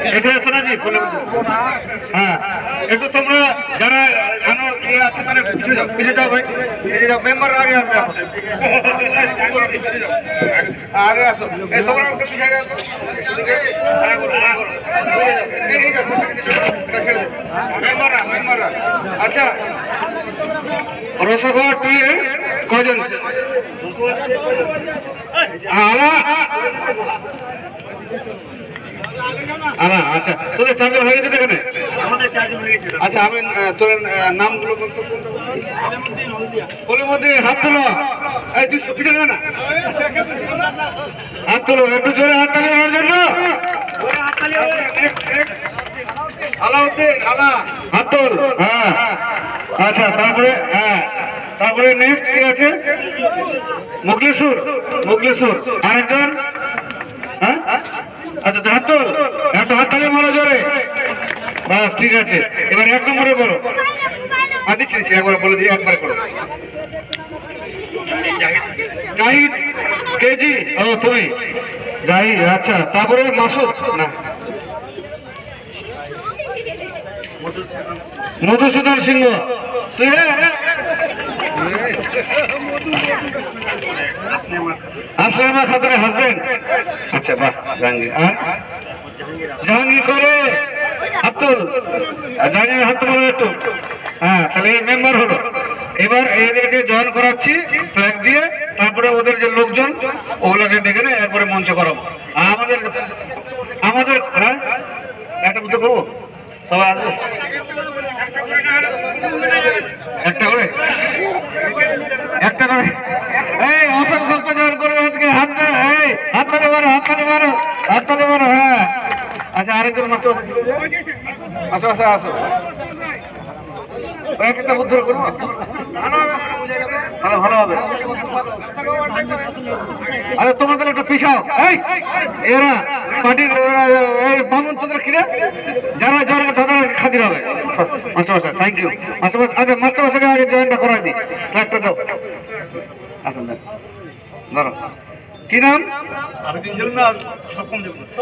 এটা শোনাজি হ্যাঁ একটু তোমরা যারা জানো ইয়ে আছে তারা পিছিয়ে যাও ভাই পিছিয়ে যাও মেম্বার আগে আসবে এখন আগে আসো এই তোমরা একটু পিছিয়ে যাও মেম্বাররা আচ্ছা রসগোল্লা টি কজন আচ্ছা তোদের চার্জার হয়ে গেছে এখানে আচ্ছা আমি তোর নামগুলো কলিমুদ্দিন হাত তোলো এই তুই পিছনে না হাত তোলো একটু জোরে হাত তালি ওনার জন্য আলাউদ্দিন আলা হাত তোল হ্যাঁ আচ্ছা তারপরে নেক্সট কি আছে মুগলেশ্বর আরেকজন হ্যাঁ আচ্ছা হাত তোল একটা হাত তালি মারো জোরে বাস ঠিক আছে এবার এক নম্বরে বলো দিচ্ছি একবার বলে দিই একবার করো জাহিদ কেজি ও তুমি জাহিদ আচ্ছা তারপরে মাসুদ না মধুসূদন সিংহ তুই আসলামা খাতুনের হাজবেন্ড আচ্ছা বাহ জাহাঙ্গীর আর জাহাঙ্গীর করে আব্দুল জাহাঙ্গীর হাত বলো একটু হ্যাঁ তাহলে এই মেম্বার হলো এবার এদেরকে জয়েন করাচ্ছি ফ্ল্যাগ দিয়ে তারপরে ওদের যে লোকজন ওগুলোকে ডেকে নিয়ে একবারে মঞ্চ করাবো আমাদের হ্যাঁ একটা বুঝতে করবো সবাই আসবে একটা করে এই অসৎ ভক্ত জয়েন করবে আজকে হাততালি মারো হ্যাঁ আচ্ছা আরেকজন মাস্টার ছিল আসো একটা উদ্ধার করবো ভালো হবে আচ্ছা তোমরা তাহলে একটু পিছাও এরা পার্টির এই বামুন তোদের কিনা যারা তাদের খাতির হবে মাস্টার থ্যাংক ইউ মাস্টার আচ্ছা মাস্টার আগে জয়েনটা করাই দিই ফ্ল্যাগটা দাও আচ্ছা ধরো কি নাম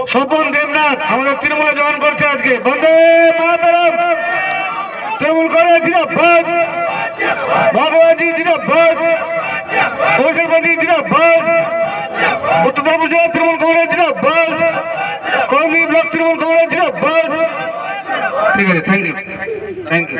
স্বপন দেবনাথ আমাদের তৃণমূলে জয়েন করছে আজকে বন্দে মাতরম তৃণমূল করে জিন্দাবাদ ভগবানজি জিন্দাবাদ অভিষেক ব্যানার্জি জিন্দাবাদ উত্তর দিনাজপুর জেলা তৃণমূল কংগ্রেস জিন্দাবাদ করণদিঘি ব্লক তৃণমূল কংগ্রেস জিন্দাবাদ ঠিক আছে থ্যাংক ইউ